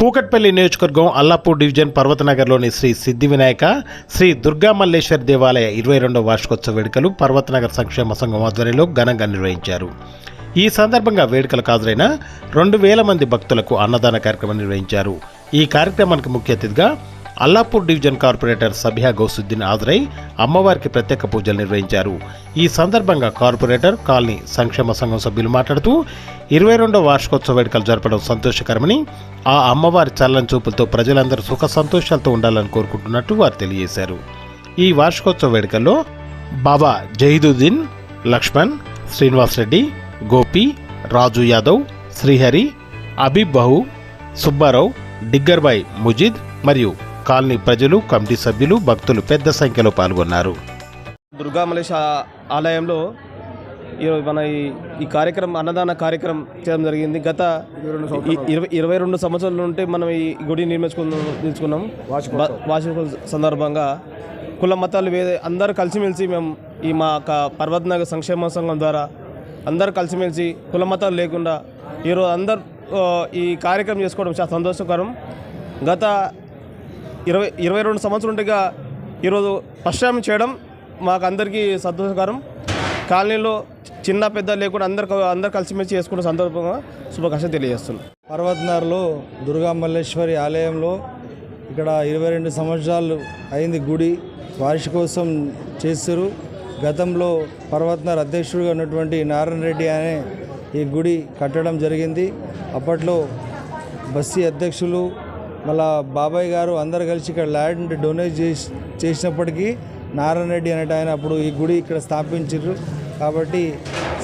కూకట్పల్లి నియోజకవర్గం అల్లాపూర్ డివిజన్ పర్వతనగర్లోని శ్రీ సిద్ధి వినాయక శ్రీ దుర్గా మల్లేశ్వర్ దేవాలయ 22వ వార్షికోత్సవ వేడుకలు పర్వతనగర్ సంక్షేమ సంఘం ఆధ్వర్యంలో ఘనంగా నిర్వహించారు. ఈ సందర్భంగా వేడుకలకు హాజరైన 2000 మంది భక్తులకు అన్నదాన కార్యక్రమం నిర్వహించారు. ఈ కార్యక్రమానికి ముఖ్య అతిథిగా అల్లాపూర్ డివిజన్ కార్పొరేటర్ సబిహా గౌసుద్దీన్ హాజరై అమ్మవారికి ప్రత్యేక పూజలు నిర్వహించారు. ఈ సందర్భంగా కార్పొరేటర్ కాలనీ సంక్షేమ సంఘం సభ్యులు మాట్లాడుతూ 22వ వార్షికోత్సవ వేడుకలు జరపడం సంతోషకరమని, ఆ అమ్మవారి చల్లని చూపులతో ప్రజలందరూ సుఖ సంతోషాలతో ఉండాలని కోరుకుంటున్నట్టు వారు తెలియజేశారు. ఈ వార్షికోత్సవ వేడుకల్లో బాబా జహీదుద్దీన్, లక్ష్మణ్, శ్రీనివాస్ రెడ్డి, గోపి, రాజు యాదవ్, శ్రీహరి, అబీబ్ బహు, సుబ్బారావు, డిగ్గర్బాయ్ ముజీద్ మరియు కాలనీ ప్రజలు, కమిటీ సభ్యులు, భక్తులు పెద్ద సంఖ్యలో పాల్గొన్నారు. దుర్గా మల్లేశ ఆలయంలో మన ఈ కార్యక్రమం అన్నదాన కార్యక్రమం చేయడం జరిగింది. గత 22 సంవత్సరాల నుండి మనం ఈ గుడి నిర్మించుకున్నాం. వార్షిక సందర్భంగా కుల మతాలు అందరూ కలిసిమెలిసి మేము ఈ మా పర్వతనగర్ సంక్షేమ సంఘం ద్వారా అందరూ కలిసిమెలిసి కుల మతాలు లేకుండా ఈరోజు అందరు ఈ కార్యక్రమం చేసుకోవడం చాలా సంతోషకరం. గత 22 సంవత్సరాలుగా ఈరోజు ఫస్ట్ టైం చేయడం మాకు అందరికీ సంతోషకరం. కాలనీలో చిన్న పెద్ద లేకుండా అందరు కలిసిమెలిసి చేసుకున్న సందర్భంగా శుభాకాంక్షలు తెలియజేస్తున్నాం. పర్వతనగర్లో దుర్గా మల్లేశ్వరి ఆలయంలో ఇక్కడ 22 సంవత్సరాలు అయింది గుడి వార్షికోత్సవం చేస్తారు. గతంలో పర్వతనగర్ అధ్యక్షుడిగా ఉన్నటువంటి నారాయణ రెడ్డి అనే ఈ గుడి కట్టడం జరిగింది. అప్పట్లో బస్తీ అధ్యక్షులు మళ్ళా బాబాయ్ గారు అందరు కలిసి ఇక్కడ ల్యాండ్ డొనేట్ చేసినప్పటికీ నారాయణ రెడ్డి అనేట ఆయన అప్పుడు ఈ గుడి ఇక్కడ స్థాపించారు. కాబట్టి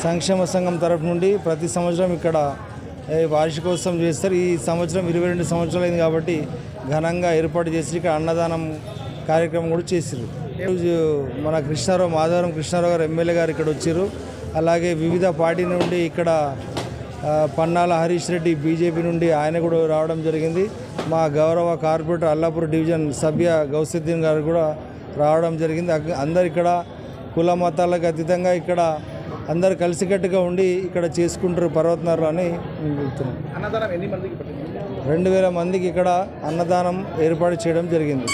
సంక్షేమ సంఘం తరఫు నుండి ప్రతి సంవత్సరం ఇక్కడ వార్షికోత్సవం చేస్తారు. ఈ సంవత్సరం 22 సంవత్సరాలు అయింది కాబట్టి ఘనంగా ఏర్పాటు చేసి ఇక్కడ అన్నదానం కార్యక్రమం కూడా చేసారు. మన కృష్ణారావు, మాధవరం కృష్ణారావు గారు ఎమ్మెల్యే గారు ఇక్కడ వచ్చారు. అలాగే వివిధ పార్టీ నుండి ఇక్కడ పన్నాల హరీష్ రెడ్డి బీజేపీ నుండి ఆయన కూడా రావడం జరిగింది. మా గౌరవ కార్పొరేటర్ అల్లాపూర్ డివిజన్ సభ్య గౌసుద్దీన్ గారు కూడా రావడం జరిగింది. అందరు ఇక్కడ కుల మతాలకు అతీతంగా ఇక్కడ అందరు కలిసికట్టుగా ఉండి ఇక్కడ చేసుకుంటారు పర్వతనగర్లో అని మేము చెప్తున్నాం. 2000 మందికి ఇక్కడ అన్నదానం ఏర్పాటు చేయడం జరిగింది.